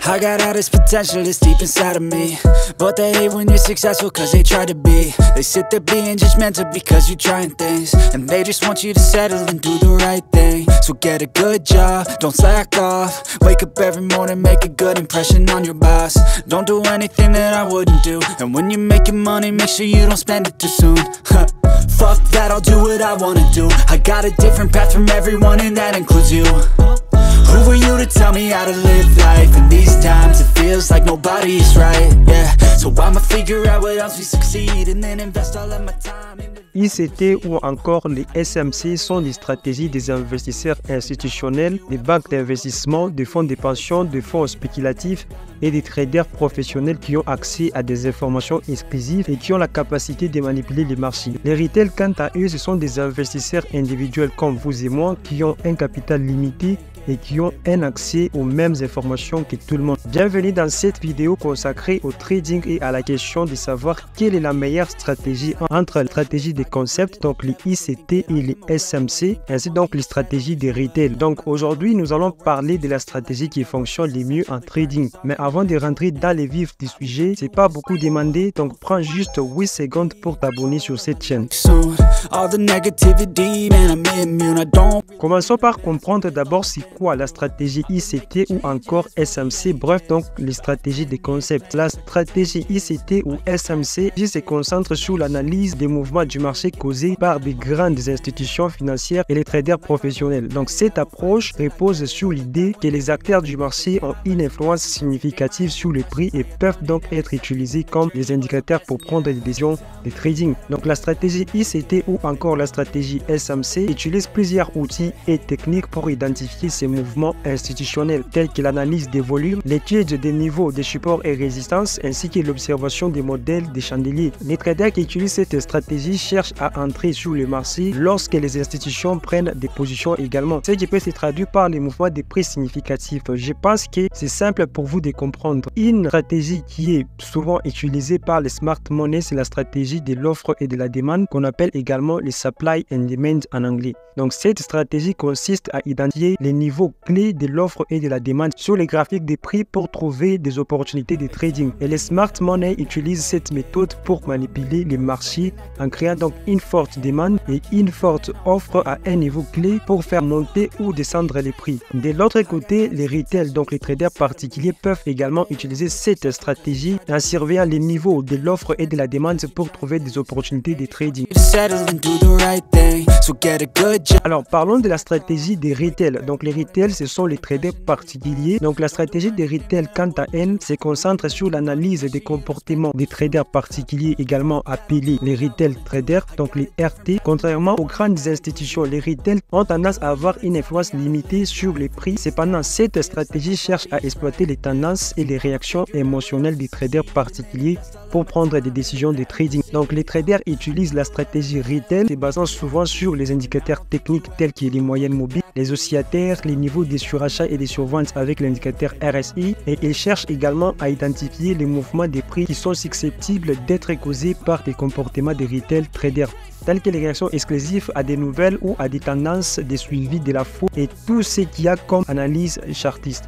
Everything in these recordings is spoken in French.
I got all this potential that's deep inside of me, but they hate when you're successful cause they try to be. They sit there being judgmental because you're trying things, and they just want you to settle and do the right thing. So get a good job, don't slack off. Wake up every morning, make a good impression on your boss. Don't do anything that I wouldn't do, and when you're making money, make sure you don't spend it too soon. Fuck that, I'll do what I wanna do. I got a different path from everyone and that includes you. Who are you to tell me how to live life? In these times it feels like nobody is right, yeah. So I'ma figure out what else we succeed and then invest all of my time in the... ICT ou encore les SMC sont des stratégies des investisseurs institutionnels, des banques d'investissement, des fonds de pension, des fonds spéculatifs et des traders professionnels qui ont accès à des informations exclusives et qui ont la capacité de manipuler les marchés. Les retail, quant à eux, ce sont des investisseurs individuels comme vous et moi qui ont un capital limité et qui ont un accès aux mêmes informations que tout le monde. Bienvenue dans cette vidéo consacrée au trading et à la question de savoir quelle est la meilleure stratégie entre la stratégie des concepts, donc les ICT et les SMC, ainsi donc les stratégies des retail. Donc aujourd'hui, nous allons parler de la stratégie qui fonctionne le mieux en trading. Mais avant de rentrer dans les vifs du sujet, c'est pas beaucoup demandé, donc prends juste 8 secondes pour t'abonner sur cette chaîne. Commençons par comprendre d'abord c'est quoi la stratégie ICT ou encore SMC, bref donc les stratégies des concepts. La stratégie ICT ou SMC se concentre sur l'analyse des mouvements du marché causés par des grandes institutions financières et les traders professionnels. Donc cette approche repose sur l'idée que les acteurs du marché ont une influence significative sur les prix et peuvent donc être utilisés comme des indicateurs pour prendre des décisions de trading. Donc la stratégie ICT ou encore la stratégie SMC utilise plusieurs outils et techniques pour identifier ces mouvements institutionnels tels que l'analyse des volumes, l'étude des niveaux de support et résistance ainsi que l'observation des modèles des chandeliers. Les traders qui utilisent cette stratégie cherchent à entrer sur le marché lorsque les institutions prennent des positions également, ce qui peut se traduire par les mouvements de prix significatifs. Je pense que c'est simple pour vous de comprendre. Une stratégie qui est souvent utilisée par les smart money, c'est la stratégie de l'offre et de la demande qu'on appelle également les supply and demand en anglais. Donc cette stratégie consiste à identifier les niveaux clés de l'offre et de la demande sur les graphiques des prix pour trouver des opportunités de trading. Et les smart money utilisent cette méthode pour manipuler les marchés en créant donc une forte demande et une forte offre à un niveau clé pour faire monter ou descendre les prix. De l'autre côté, les retail, donc les traders particuliers, peuvent également utiliser cette stratégie en surveillant les niveaux de l'offre et de la demande pour trouver des opportunités de trading. Alors parlons de la stratégie des retail. Donc les retail, ce sont les traders particuliers. Donc la stratégie des retail, quant à elle, se concentre sur l'analyse des comportements des traders particuliers, également appelés les retail traders, donc les RT. Contrairement aux grandes institutions, les retail ont tendance à avoir une influence limitée sur les prix. Cependant, cette stratégie cherche à exploiter les tendances et les réactions émotionnelles des traders particuliers pour prendre des décisions de trading. Donc les traders utilisent la stratégie retail se basant souvent sur les indicateurs techniques tels que les moyennes mobiles, les oscillateurs, les niveaux des surachats et des surventes avec l'indicateur RSI, et ils cherchent également à identifier les mouvements des prix qui sont susceptibles d'être causés par des comportements des retail traders, telles que les réactions exclusives à des nouvelles ou à des tendances de suivi de la foule et tout ce qu'il y a comme analyse chartiste.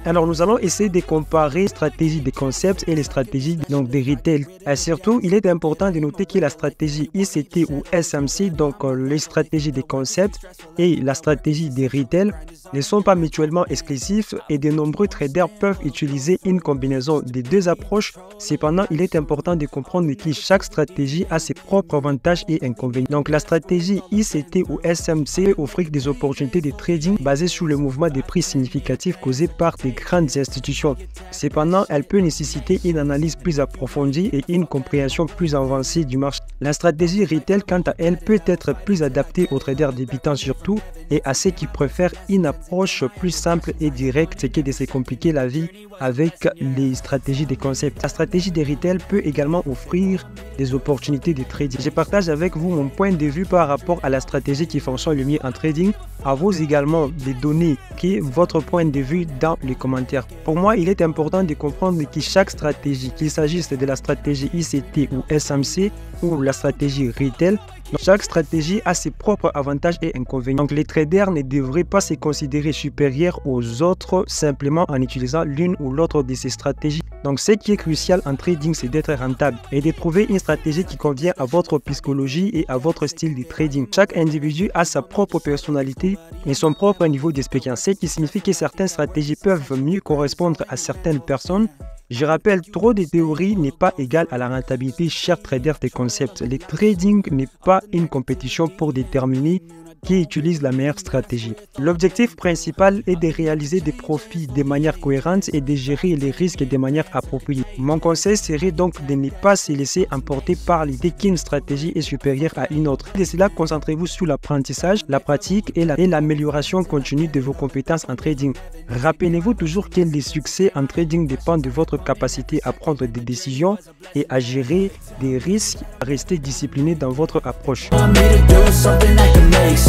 Alors nous allons essayer de comparer les stratégies des concepts et les stratégies donc des retail. Et surtout, il est important de noter que la stratégie ICT ou SMC, donc les stratégies des concepts et la stratégie des retail, ne sont pas mutuellement exclusifs et de nombreux traders peuvent utiliser une combinaison des deux approches. Cependant, il est important de comprendre que chaque stratégie a ses propres avantages et inconvénients. Donc la stratégie ICT ou SMC offre des opportunités de trading basées sur le mouvement des prix significatifs causés par des grandes institutions. Cependant, elle peut nécessiter une analyse plus approfondie et une compréhension plus avancée du marché. La stratégie retail, quant à elle, peut être plus adaptée aux traders débutants surtout et à ceux qui préfèrent une approche plus simple et directe que de se compliquer la vie avec les stratégies des concepts. La stratégie des retail peut également offrir des opportunités de trading. Je partage avec vous mon point de vue par rapport à la stratégie qui fonctionne le mieux en trading. À vous également de donner votre point de vue vue dans les commentaires. Pour moi, il est important de comprendre que chaque stratégie, qu'il s'agisse de la stratégie ICT ou SMC ou la stratégie retail, chaque stratégie a ses propres avantages et inconvénients. Donc les traders ne devraient pas se considérer supérieurs aux autres simplement en utilisant l'une ou l'autre de ces stratégies. Donc ce qui est crucial en trading, c'est d'être rentable et de trouver une stratégie qui convient à votre psychologie et à votre style de trading. Chaque individu a sa propre personnalité et son propre niveau d'expérience, ce qui signifie que certaines stratégies peuvent mieux correspondre à certaines personnes. Je rappelle, trop de théories n'est pas égal à la rentabilité, chers traders des concepts. Le trading n'est pas une compétition pour déterminer qui utilise la meilleure stratégie. L'objectif principal est de réaliser des profits de manière cohérente et de gérer les risques de manière appropriée. Mon conseil serait donc de ne pas se laisser emporter par l'idée qu'une stratégie est supérieure à une autre. De cela, concentrez-vous sur l'apprentissage, la pratique et l'amélioration continue de vos compétences en trading. Rappelez-vous toujours que le succès en trading dépend de votre capacité à prendre des décisions et à gérer des risques. Restez discipliné dans votre approche.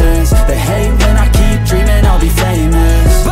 They hate when I keep dreaming I'll be famous.